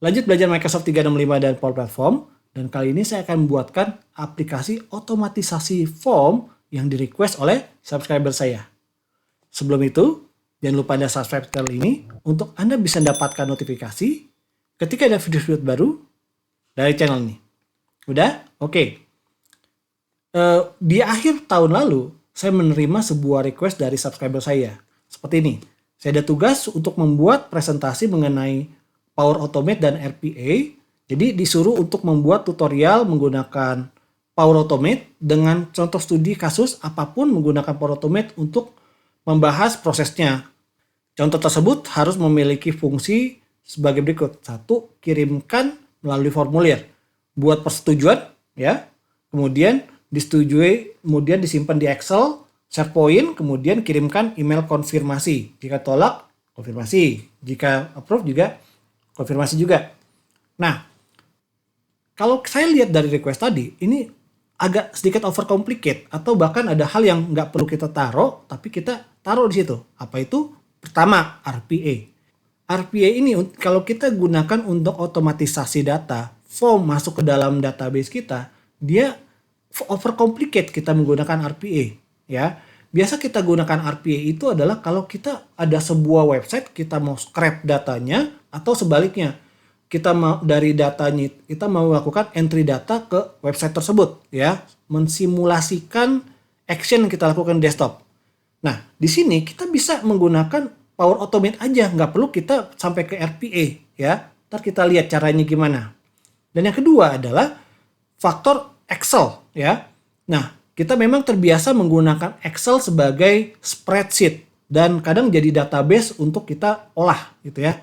Lanjut belajar Microsoft 365 dan Power Platform, dan kali ini saya akan membuatkan aplikasi otomatisasi form yang di-request oleh subscriber saya. Sebelum itu, jangan lupa Anda subscribe channel ini untuk Anda bisa mendapatkan notifikasi ketika ada video-video baru dari channel ini. Udah? Oke. Di akhir tahun lalu, saya menerima sebuah request dari subscriber saya. Seperti ini. Saya ada tugas untuk membuat presentasi mengenai Power Automate dan RPA. Jadi disuruh untuk membuat tutorial menggunakan Power Automate dengan contoh studi kasus apapun menggunakan Power Automate untuk membahas prosesnya. Contoh tersebut harus memiliki fungsi sebagai berikut. 1. Kirimkan melalui formulir. Buat persetujuan, ya. Kemudian disetujui, kemudian disimpan di Excel, SharePoint, kemudian kirimkan email konfirmasi. Jika tolak, konfirmasi. Jika approve juga, konfirmasi juga. Nah, kalau saya lihat dari request tadi, ini agak sedikit overcomplicate atau bahkan ada hal yang nggak perlu kita taruh, tapi kita taruh di situ. Apa itu? Pertama, RPA. RPA ini kalau kita gunakan untuk otomatisasi data, form masuk ke dalam database kita, dia overcomplicate kita menggunakan RPA, ya. Biasa kita gunakan RPA itu adalah kalau kita ada sebuah website, kita mau scrap datanya, atau sebaliknya, kita mau dari datanya, kita mau melakukan entry data ke website tersebut, ya, mensimulasikan action yang kita lakukan di desktop. Nah, di sini kita bisa menggunakan Power Automate aja, nggak perlu kita sampai ke RPA, ya. Ntar kita lihat caranya gimana. Dan yang kedua adalah faktor Excel, ya. Nah, kita memang terbiasa menggunakan Excel sebagai spreadsheet dan kadang jadi database untuk kita olah gitu ya.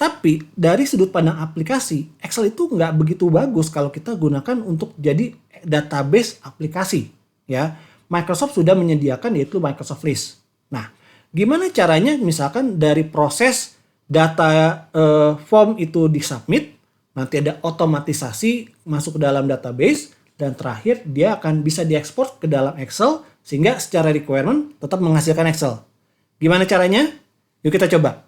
Tapi dari sudut pandang aplikasi, Excel itu nggak begitu bagus kalau kita gunakan untuk jadi database aplikasi ya. Microsoft sudah menyediakan yaitu Microsoft List. Nah, gimana caranya misalkan dari proses data form itu disubmit, nanti ada otomatisasi masuk ke dalam database, dan terakhir dia akan bisa diekspor ke dalam Excel sehingga secara requirement tetap menghasilkan Excel. Gimana caranya? Yuk kita coba.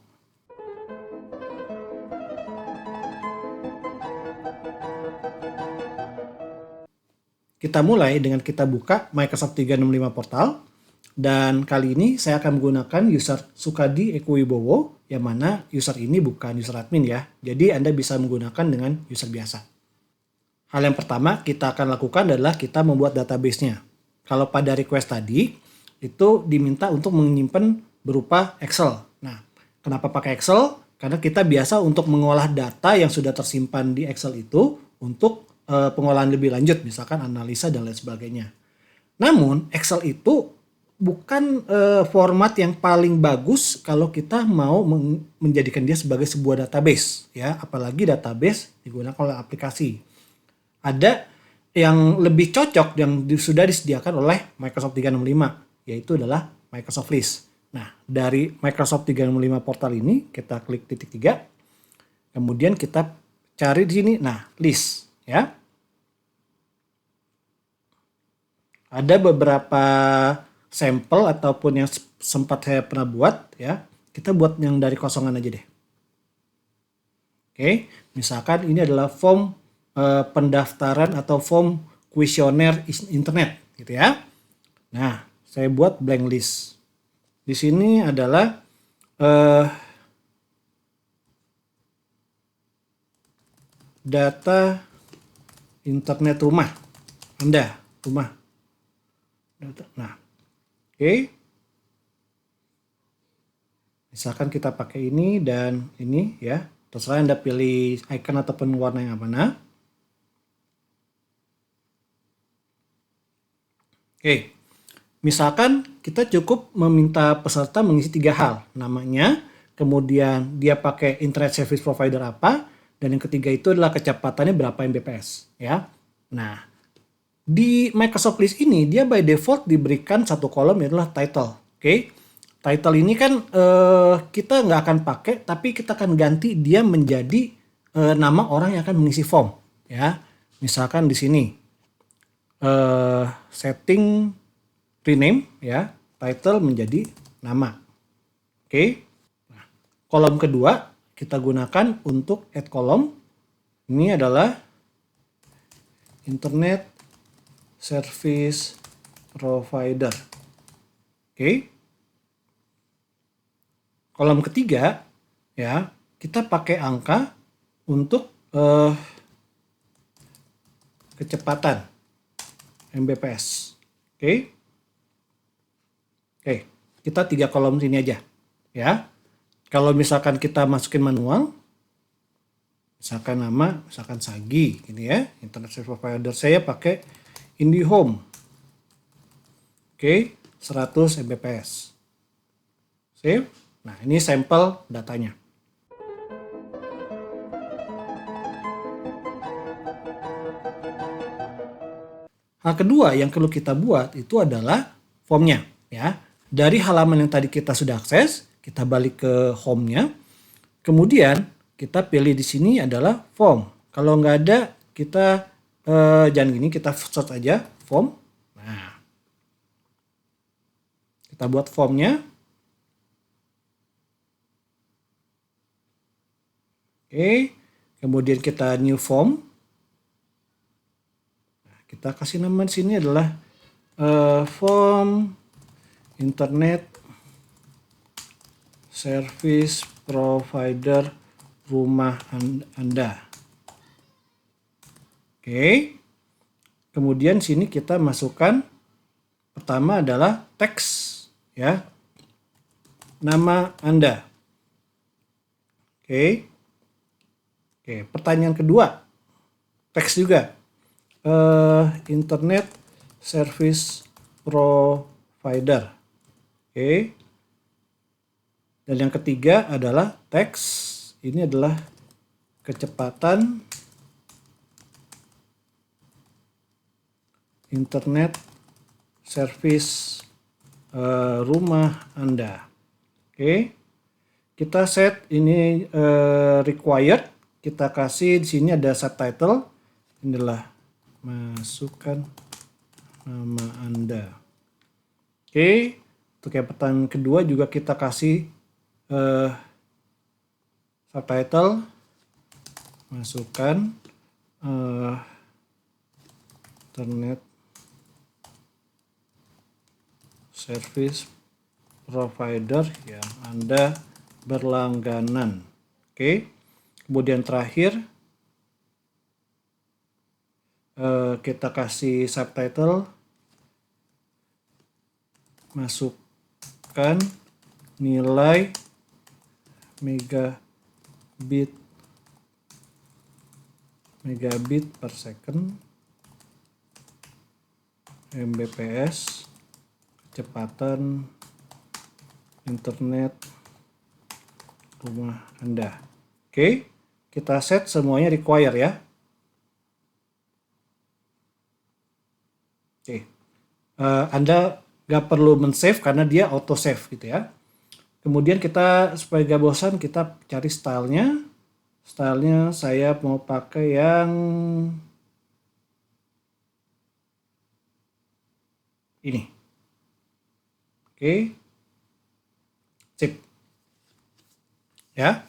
Kita mulai dengan kita buka Microsoft 365 Portal. Dan kali ini saya akan menggunakan user Sukadi Eko Wibowo, yang mana user ini bukan user admin ya. Jadi Anda bisa menggunakan dengan user biasa. Hal yang pertama kita akan lakukan adalah kita membuat database-nya. Kalau pada request tadi, itu diminta untuk menyimpan berupa Excel. Nah, kenapa pakai Excel? Karena kita biasa untuk mengolah data yang sudah tersimpan di Excel itu untuk pengolahan lebih lanjut, misalkan analisa dan lain sebagainya. Namun, Excel itu bukan format yang paling bagus kalau kita mau menjadikan dia sebagai sebuah database, ya, apalagi database digunakan oleh aplikasi. Ada yang lebih cocok yang sudah disediakan oleh Microsoft 365, yaitu adalah Microsoft List. Nah, dari Microsoft 365 Portal ini kita klik titik 3, kemudian kita cari di sini, nah, List, ya. Ada beberapa sampel ataupun yang sempat saya pernah buat, ya. Kita buat yang dari kosongan aja deh. Oke, misalkan ini adalah form pendaftaran atau form kuesioner internet gitu ya. Nah, saya buat blank list. Di sini adalah data internet rumah Anda, rumah. Nah, oke. Misalkan kita pakai ini dan ini ya. Terserah Anda pilih icon ataupun warna yang mana. Oke, misalkan kita cukup meminta peserta mengisi 3 hal, namanya, kemudian dia pakai internet service provider apa, dan yang ketiga itu adalah kecepatannya berapa Mbps, ya. Nah, di Microsoft List ini dia by default diberikan satu kolom yaitu title, oke. Title ini kan kita nggak akan pakai, tapi kita akan ganti dia menjadi nama orang yang akan mengisi form, ya. Misalkan di sini. Setting rename ya, title menjadi nama. Oke. Nah, kolom kedua kita gunakan untuk add kolom Ini adalah Internet Service Provider. Oke. Kolom ketiga, ya, kita pakai angka untuk kecepatan Mbps. Oke. Oke, kita 3 kolom sini aja, ya. Kalau misalkan kita masukin manual, misalkan nama, misalkan Sagi, gitu ya. Internet Service Provider saya pakai IndiHome. Oke, 100 Mbps. Save. Nah, ini sampel datanya. Hal kedua yang perlu kita buat itu adalah formnya, ya. Dari halaman yang tadi kita sudah akses, kita balik ke home-nya. Kemudian kita pilih di sini adalah form. Kalau nggak ada, kita jangan gini, kita search aja form. Nah, kita buat formnya. Oke, kemudian kita new form. Nah, kita kasih nama di sini adalah form Internet Service Provider rumah Anda. Oke. Kemudian sini kita masukkan pertama adalah teks, ya. Nama Anda. Oke. Oke, pertanyaan kedua. Teks juga. Internet Service Provider. Oke. Dan yang ketiga adalah teks. Ini adalah kecepatan internet service rumah Anda. Oke. Kita set ini required. Kita kasih di sini ada subtitle. Inilah masukkan nama Anda. Oke. Untuk yang pertanyaan kedua juga kita kasih subtitle, masukkan Internet Service Provider yang Anda berlangganan. Oke. Kemudian terakhir kita kasih subtitle, masukkan nilai megabit per second, Mbps, kecepatan internet rumah Anda. Oke, kita set semuanya require, ya. Oke, Anda nggak perlu men-save karena dia auto save gitu ya. Kemudian kita supaya gak bosan kita cari stylenya. Stylenya saya mau pakai yang ini. Oke. Sip. Ya.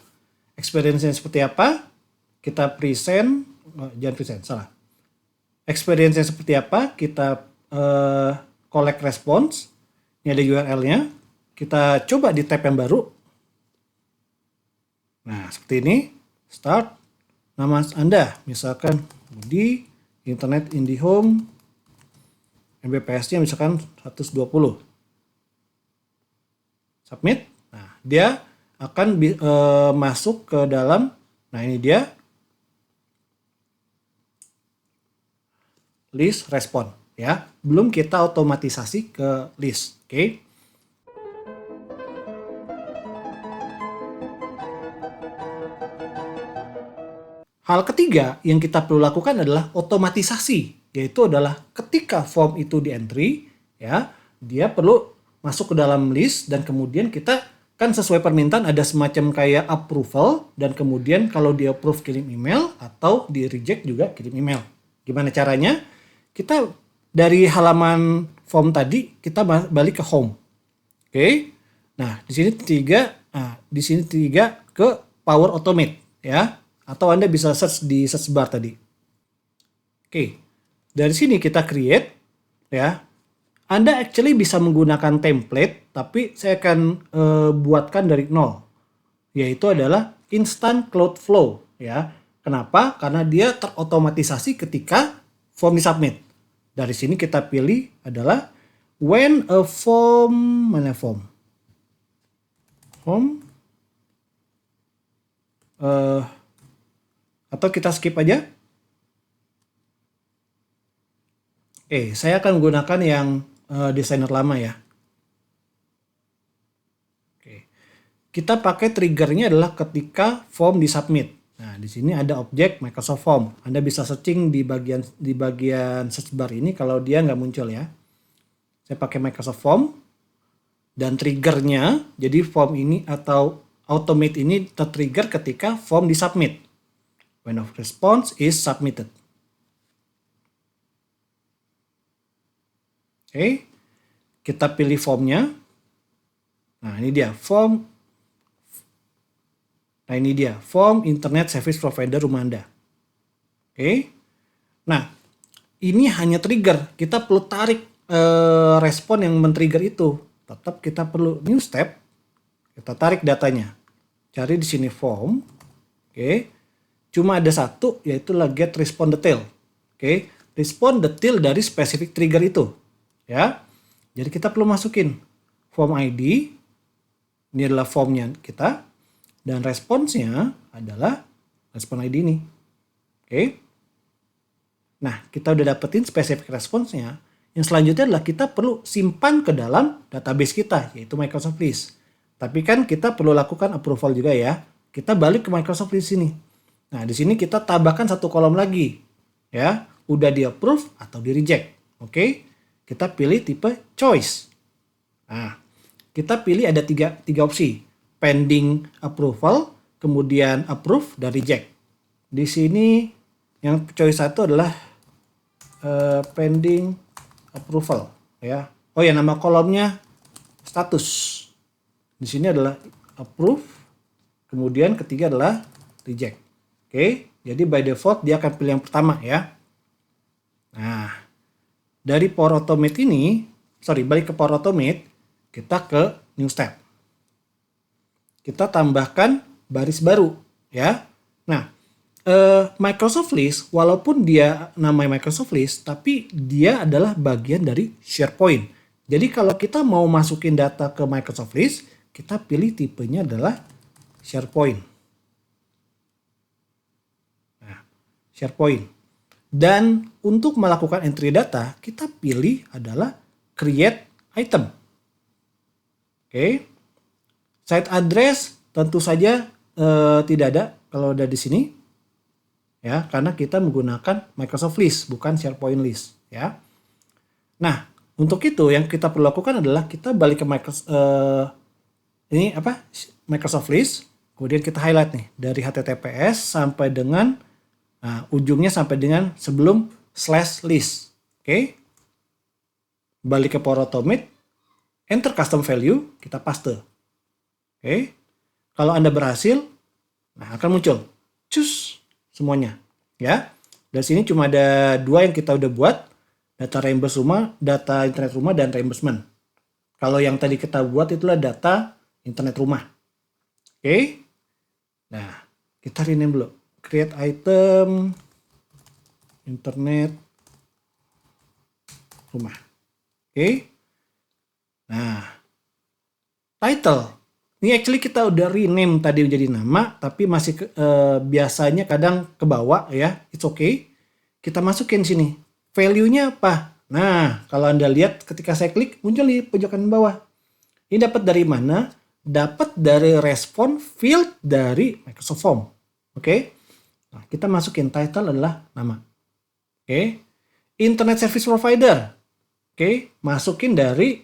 Experience-nya seperti apa? Kita present, jangan present, salah. Experience-nya seperti apa? Kita collect response. Ini ada URL-nya. Kita coba di tab yang baru. Nah, seperti ini. Start. Nama Anda. Misalkan Budi, Internet IndiHome. Mbps-nya misalkan 120. Submit. Nah, dia akan masuk ke dalam. Nah, ini dia. List respon. Ya, belum kita otomatisasi ke list. Oke. Hal ketiga yang kita perlu lakukan adalah otomatisasi, yaitu adalah ketika form itu di entry, ya, dia perlu masuk ke dalam list dan kemudian kita kan sesuai permintaan ada semacam kayak approval dan kemudian kalau di approve kirim email atau di reject juga kirim email. Gimana caranya? Kita dari halaman form tadi kita balik ke home. Oke. Nah, di sini tiga ke Power Automate, ya. atau Anda bisa search di search bar tadi. Oke, dari sini kita create ya. Anda actually bisa menggunakan template, tapi saya akan buatkan dari nol, yaitu adalah instant cloud flow ya. Kenapa? Karena dia terotomatisasi ketika form disubmit. Dari sini kita pilih adalah when a form, mana form? Form atau kita skip aja. Oke, saya akan menggunakan yang desainer lama ya. Oke. Kita pakai triggernya adalah ketika form disubmit. Nah, di sini ada objek Microsoft Form. Anda bisa searching di bagian search bar ini kalau dia nggak muncul ya. Saya pakai Microsoft Form dan triggernya, jadi form ini atau automate ini tertrigger ketika form disubmit. When a response is submitted. Oke, kita pilih formnya. Nah, ini dia form. Nah, ini dia form Internet Service Provider rumah Anda. Oke. Nah, ini hanya trigger. Kita perlu tarik respon yang men-trigger itu. Tetap kita perlu new step. Kita tarik datanya. Cari di sini form. Oke. Cuma ada satu, yaitu get respond detail. Oke. Respond detail dari spesifik trigger itu. Ya. Jadi kita perlu masukin form ID. Ini adalah formnya kita. Dan responsnya adalah respon ID ini. Oke. Nah, kita udah dapetin spesifik responsnya. Yang selanjutnya adalah kita perlu simpan ke dalam database kita, yaitu Microsoft List. Tapi kan kita perlu lakukan approval juga ya. Kita balik ke Microsoft List ini. Nah, di sini kita tambahkan satu kolom lagi. Ya, udah di approve atau di reject. Oke. Kita pilih tipe choice. Nah, kita pilih ada tiga opsi. Pending approval, kemudian approve, dan reject. Di sini yang choice satu adalah pending approval ya. Oh ya, nama kolomnya status. Di sini adalah approve, kemudian ketiga adalah reject. Oke, jadi by default dia akan pilih yang pertama ya. Nah, dari Power Automate ini, balik ke Power Automate, kita ke new step. Kita tambahkan baris baru ya. Nah, Microsoft List walaupun dia namanya Microsoft List, tapi dia adalah bagian dari SharePoint. Jadi kalau kita mau masukin data ke Microsoft List, kita pilih tipenya adalah SharePoint. Nah, SharePoint. Dan untuk melakukan entry data, kita pilih adalah create item. Oke. Site address tentu saja tidak ada kalau ada di sini ya, karena kita menggunakan Microsoft List bukan SharePoint List ya. Nah, untuk itu yang kita perlu lakukan adalah kita balik ke Microsoft List, kemudian kita highlight nih dari HTTPS sampai dengan ujungnya sampai dengan sebelum /list. Oke. Balik ke Power Automate, enter custom value, kita paste. Oke, kalau Anda berhasil, nah akan muncul, semuanya, ya. Dari sini cuma ada dua yang kita udah buat, data reimburse rumah, data internet rumah, dan reimbursement. Kalau yang tadi kita buat itulah data internet rumah. Oke, nah kita rename dulu, create item internet rumah. Oke, nah title. Ini actually kita udah rename tadi jadi nama, tapi masih biasanya kadang ke bawah ya. It's okay. Kita masukin sini. Value-nya apa? Nah, kalau Anda lihat ketika saya klik, muncul di pojokan bawah. Ini dapat dari mana? Dapat dari respon field dari Microsoft Form. Oke. Nah, kita masukin title adalah nama. Oke. Internet Service Provider. Oke, masukin dari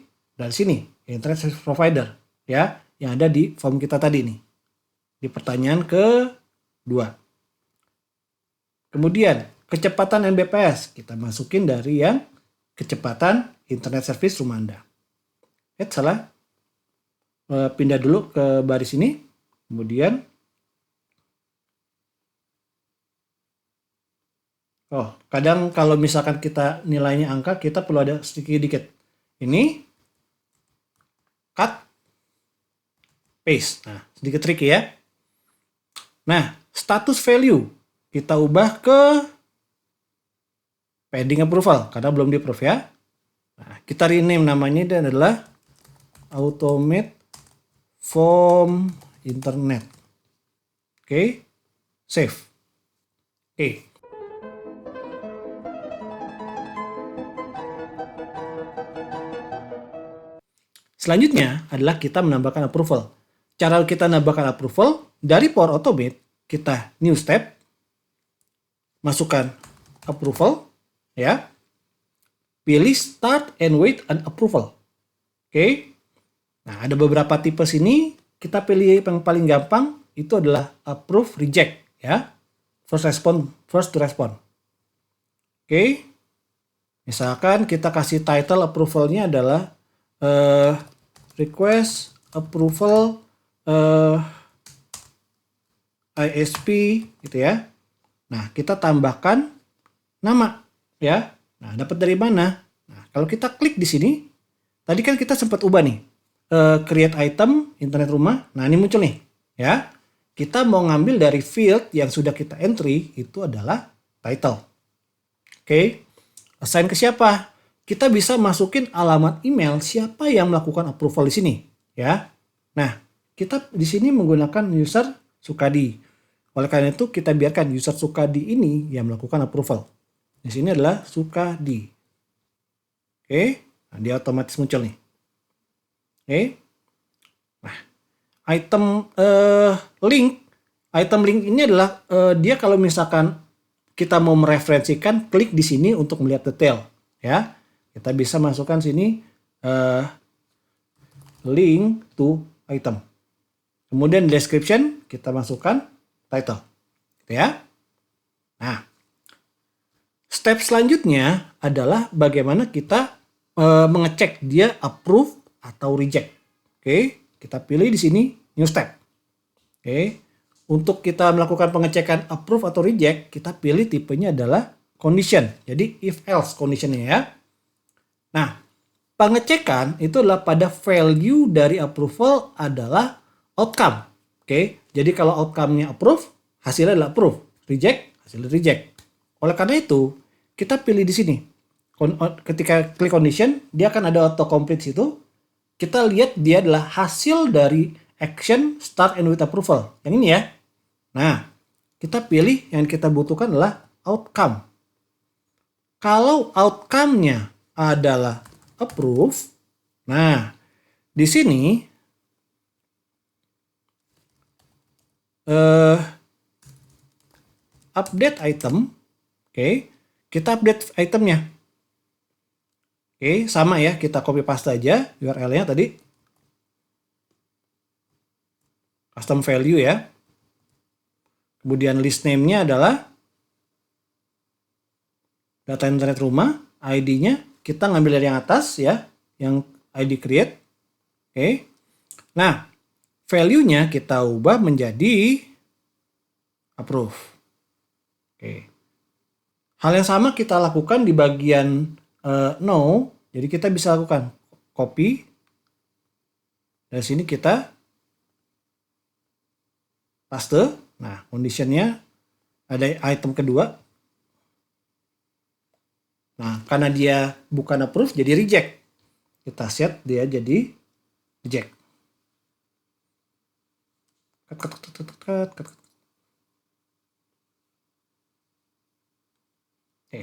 sini. Internet Service Provider. Ya. Yang ada di form kita tadi nih. Di pertanyaan kedua. Kemudian, kecepatan Mbps. Kita masukin dari yang kecepatan internet service rumah Anda. Salah. Pindah dulu ke baris ini. Kemudian, Oh, kadang kalau misalkan kita nilainya angka, kita perlu ada sedikit-sedikit. Ini cut, paste. Nah, sedikit tricky ya. Nah, status value kita ubah ke pending approval karena belum di-approve ya. Nah, kita rename namanya dan adalah automate form internet. Oke, save. Oke. Selanjutnya adalah kita menambahkan approval. Cara kita menambahkan approval dari Power Automate, kita new step, masukkan approval, ya. Pilih start and wait and approval. Oke. Nah, ada beberapa tipe sini. Kita pilih yang paling gampang, itu adalah approve reject, ya. First to respond. Oke. Misalkan kita kasih title approvalnya adalah request approval ISP gitu ya. Nah, kita tambahkan nama ya. Nah, dapat dari mana? Nah, kalau kita klik di sini, tadi kan kita sempat ubah nih. Create item internet rumah. Nah, ini muncul nih ya. Kita mau ngambil dari field yang sudah kita entry, itu adalah title. Oke. Assign ke siapa? Kita bisa masukin alamat email siapa yang melakukan approval di sini, ya. Nah, kita di sini menggunakan user Sukadi. Oleh karena itu, kita biarkan user Sukadi ini yang melakukan approval. Di sini adalah Sukadi. Oke, nah, dia otomatis muncul nih. Oke. Nah, item link ini adalah dia kalau misalkan kita mau mereferensikan, klik di sini untuk melihat detail, ya. Kita bisa masukkan sini link to item. Kemudian description kita masukkan title. Gitu ya. Nah, step selanjutnya adalah bagaimana kita mengecek dia approve atau reject. Oke, kita pilih di sini new step. Oke. Untuk kita melakukan pengecekan approve atau reject, kita pilih tipenya adalah condition. Jadi if else conditionnya ya. Nah, pengecekan itu adalah pada value dari approval adalah outcome. Oke, jadi kalau outcome-nya approve, hasilnya adalah approve. Reject, hasilnya reject. Oleh karena itu, kita pilih di sini. Ketika klik condition, dia akan ada autocomplete situ. Kita lihat dia adalah hasil dari action start and wait approval. Yang ini ya. Nah, kita pilih yang kita butuhkan adalah outcome. Kalau outcome-nya adalah approve. Nah, di sini update item. Oke, kita update itemnya. Oke, sama ya, kita copy paste aja URL-nya tadi. Custom value ya. Kemudian list name-nya adalah data internet rumah, ID-nya kita ngambil dari yang atas ya, yang ID create. Oke. Nah, value-nya kita ubah menjadi approve. Oke. Hal yang sama kita lakukan di bagian no. Jadi kita bisa lakukan copy. Dari sini kita paste. Nah, condition-nya ada item kedua. Nah, karena dia bukan approve, jadi reject. Kita set dia jadi reject. Oke.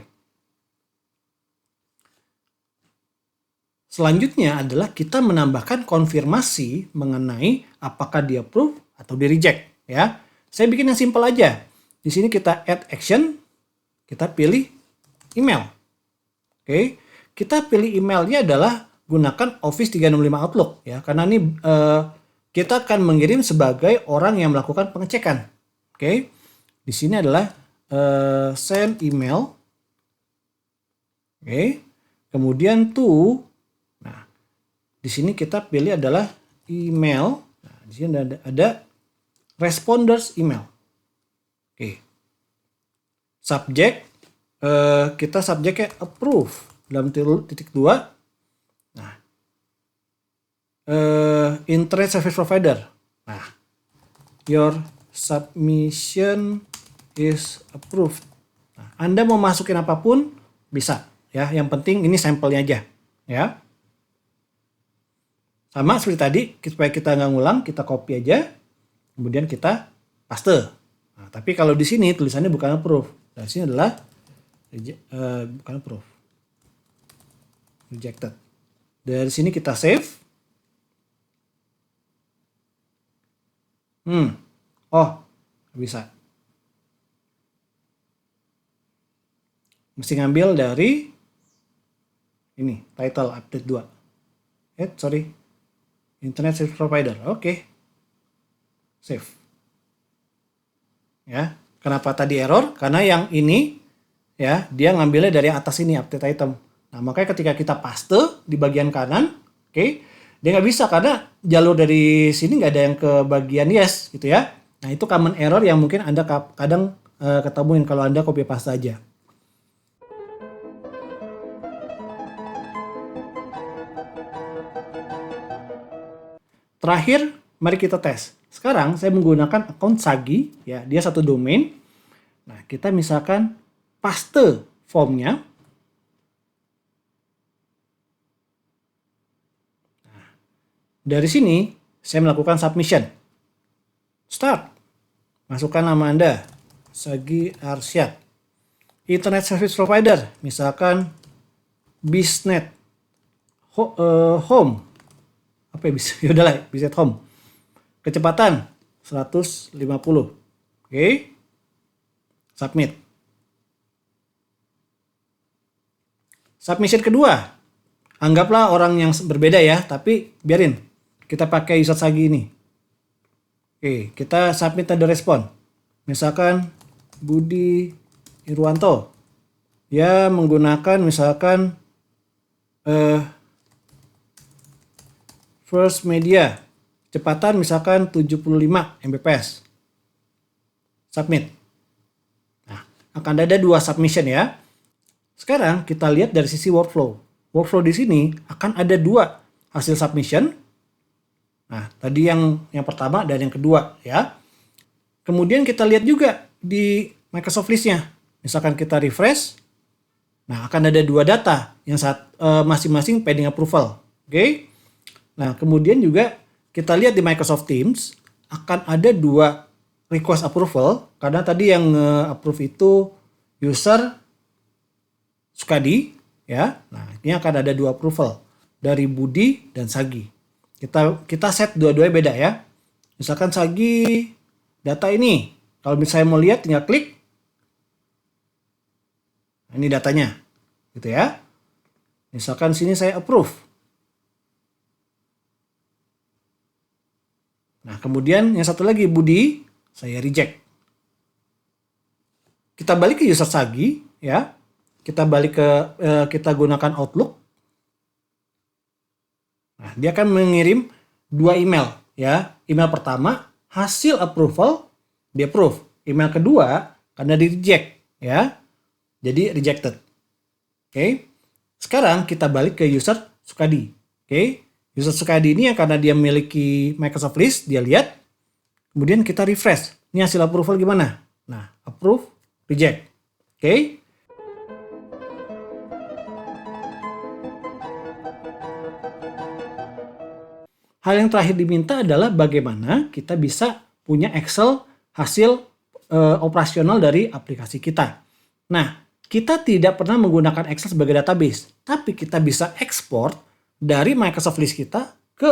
Selanjutnya adalah kita menambahkan konfirmasi mengenai apakah dia approve atau di reject. Ya, saya bikin yang simple aja. Di sini kita add action, kita pilih email. Oke, kita pilih emailnya adalah gunakan Office 365 Outlook ya, karena ini kita akan mengirim sebagai orang yang melakukan pengecekan. Oke, di sini adalah send email. Oke, kemudian to. Nah, di sini kita pilih adalah email. Nah, di sini ada responders email. Oke, subject kita subjeknya approve dalam titik 2. Nah, internet service provider. Nah, your submission is approved. Nah, Anda mau masukin apapun bisa ya. Yang penting ini sampelnya aja ya. Sama seperti tadi, supaya kita nggak ngulang, kita copy aja, kemudian kita paste. Nah, tapi kalau di sini tulisannya bukan approve. Nah, di sini adalah bukan approve, rejected. Dari sini kita save. Oh, bisa. Mesti ngambil dari ini, title update 2. Sorry. Internet service provider. Oke. Save. Ya. Kenapa tadi error? Karena yang ini ya, dia ngambilnya dari atas ini update item. Nah, makanya ketika kita paste di bagian kanan, oke, dia nggak bisa karena jalur dari sini nggak ada yang ke bagian yes gitu ya. Nah, itu common error yang mungkin Anda kadang ketemuin kalau Anda copy paste aja. Terakhir, mari kita tes. Sekarang saya menggunakan account Sagi, ya, dia satu domain. Nah, kita misalkan paste formnya. Nah, dari sini saya melakukan submission. Start. Masukkan nama Anda, Sagi Arsyad. Internet service provider, misalkan Bisnet. Home. Apa ya bisa? Ya udahlah, Bisnet Home. Kecepatan 150. Oke. Submit. Submission kedua. Anggaplah orang yang berbeda ya, tapi biarin. Kita pakai user Sagi ini. Oke, kita submit ada respon. Misalkan Budi Irwanto. Dia menggunakan misalkan First Media. Kecepatan misalkan 75 Mbps. Submit. Nah, akan ada 2 submission ya. Sekarang kita lihat dari sisi workflow. Workflow di sini akan ada 2 hasil submission. Nah, tadi yang pertama dan yang kedua ya. Kemudian kita lihat juga di Microsoft List-nya. Misalkan kita refresh. Nah, akan ada 2 data yang masing-masing pending approval. Oke. Nah, kemudian juga kita lihat di Microsoft Teams akan ada 2 request approval karena tadi yang approve itu user Sukadi ya. Nah, ini akan ada 2 approval dari Budi dan Sagi. Kita set dua-duanya beda ya. Misalkan Sagi data ini, kalau misalnya mau lihat tinggal klik. Nah, ini datanya. Gitu ya. Misalkan sini saya approve. Nah, kemudian yang satu lagi Budi, saya reject. Kita balik ke user Sagi, ya. Kita balik ke kita gunakan Outlook. Nah, dia akan mengirim 2 email, ya. Email pertama hasil approval, di approve. Email kedua karena di reject, ya. Jadi rejected. Oke. Sekarang kita balik ke user Sukadi. Oke. User Sukadi ini yang karena dia memiliki Microsoft List, dia lihat. Kemudian kita refresh. Ini hasil approval gimana? Nah, approve, reject. Oke. Hal yang terakhir diminta adalah bagaimana kita bisa punya Excel hasil operasional dari aplikasi kita. Nah, kita tidak pernah menggunakan Excel sebagai database, tapi kita bisa ekspor dari Microsoft List kita ke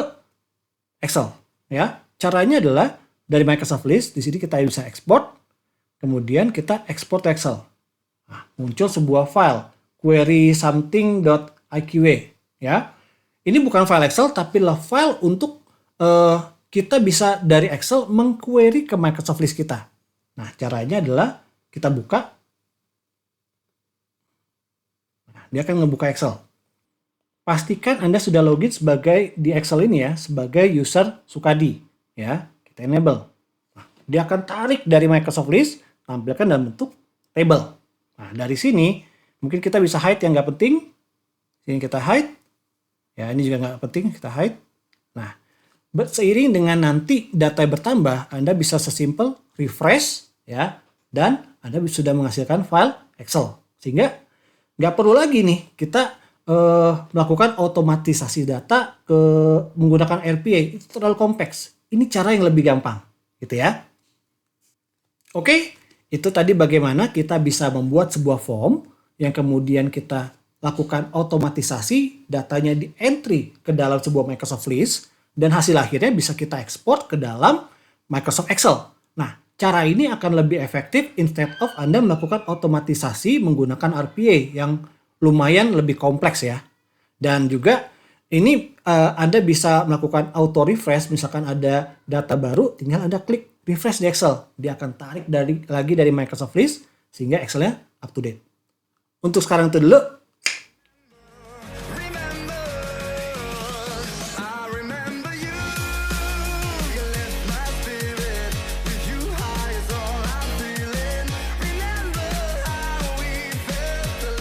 Excel. Ya, caranya adalah dari Microsoft List, di sini kita bisa ekspor, kemudian kita ekspor ke Excel. Nah, muncul sebuah file query something.iqw. Ya, ini bukan file Excel, tapi adalah file untuk kita bisa dari Excel mengquery ke Microsoft List kita. Nah, caranya adalah kita buka. Nah, dia akan ngebuka Excel. Pastikan Anda sudah login sebagai di Excel ini ya, sebagai user Sukadi. Ya, kita enable. Nah, dia akan tarik dari Microsoft List, tampilkan dalam bentuk table. Nah, dari sini mungkin kita bisa hide yang nggak penting. Sini kita hide. Ya, ini juga nggak penting, kita hide. Nah, seiring dengan nanti data bertambah, Anda bisa sesimpel refresh, ya, dan Anda sudah menghasilkan file Excel. Sehingga nggak perlu lagi nih kita melakukan otomatisasi data menggunakan RPA. Itu terlalu kompleks. Ini cara yang lebih gampang, gitu ya. Oke, itu tadi bagaimana kita bisa membuat sebuah form yang kemudian kita lakukan otomatisasi, datanya di entry ke dalam sebuah Microsoft List, dan hasil akhirnya bisa kita ekspor ke dalam Microsoft Excel. Nah, cara ini akan lebih efektif instead of Anda melakukan otomatisasi menggunakan RPA yang lumayan lebih kompleks ya. Dan juga ini Anda bisa melakukan auto refresh, misalkan ada data baru, tinggal Anda klik refresh di Excel. Dia akan tarik lagi dari Microsoft List sehingga Excelnya up to date. Untuk sekarang itu dulu.